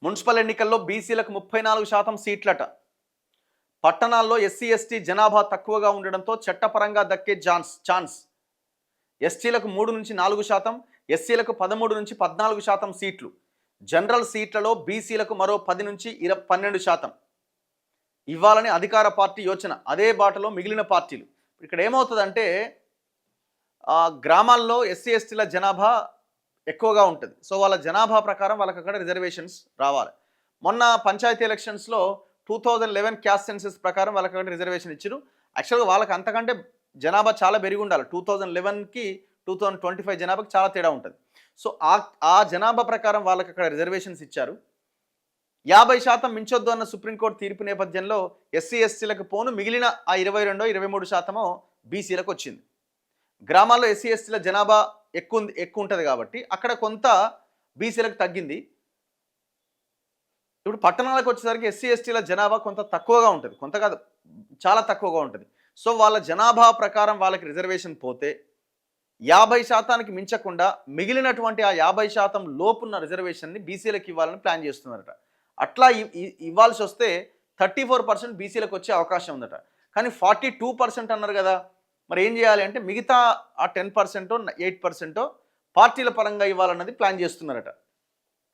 Municipal ఎన్నికల్లో బీసీలకు 34% సీట్లట. పట్టణాల్లో ఎస్సీ ఎస్టీ జనాభా తక్కువగా ఉండడంతో చట్టపరంగా దక్కే ఛాన్స్. ఎస్టీలకు 3-4%, ఎస్సీలకు 13-14% సీట్లు. జనరల్ సీట్లలో బీసీలకు మరో 10-12% ఇవ్వాలని అధికార పార్టీ యోచన. అదే బాటలో మిగిలిన పార్టీలు. ఇక్కడ ఏమవుతుందంటే గ్రామాల్లో ఎస్సీ ఎస్టీల జనాభా ఎక్కువగా ఉంటుంది. సో వాళ్ళ జనాభా ప్రకారం వాళ్ళకి అక్కడ రిజర్వేషన్స్ రావాలి. మొన్న పంచాయతీ ఎలక్షన్స్లో 2011 క్యాస్ట్ సెన్సెస్ ప్రకారం వాళ్ళకి అక్కడ రిజర్వేషన్ ఇచ్చారు. యాక్చువల్గా వాళ్ళకి అంతకంటే జనాభా చాలా పెరిగి ఉండాలి. 2011కి 2025 జనాభాకి చాలా తేడా ఉంటుంది. సో ఆ జనాభా ప్రకారం వాళ్ళకి అక్కడ రిజర్వేషన్స్ ఇచ్చారు. 50% మించొద్దు అన్న సుప్రీంకోర్టు తీర్పు నేపథ్యంలో ఎస్సీ ఎస్టీలకు పోను మిగిలిన ఆ 22-23% బీసీలకు వచ్చింది. గ్రామాల్లో ఎస్సీ ఎస్టీల జనాభా ఎక్కువ ఉంటుంది కాబట్టి అక్కడ కొంత బీసీలకు తగ్గింది. ఇప్పుడు పట్టణాలకు వచ్చేసరికి ఎస్సీ ఎస్టీల జనాభా కొంత తక్కువగా ఉంటుంది, కొంత కాదు చాలా తక్కువగా ఉంటుంది. సో వాళ్ళ జనాభా ప్రకారం వాళ్ళకి రిజర్వేషన్ పోతే 50%కి మించకుండా మిగిలినటువంటి ఆ 50% లోపున్న రిజర్వేషన్ని బీసీలకు ఇవ్వాలని ప్లాన్ చేస్తున్నారట. అట్లా ఇవ్వాల్సి వస్తే 34% బీసీలకు వచ్చే అవకాశం ఉందట. కానీ 42% అన్నారు కదా, మరి ఏం చేయాలి అంటే మిగతా ఆ 10%, 8% పార్టీల పరంగా ఇవ్వాలన్నది ప్లాన్ చేస్తున్నారట.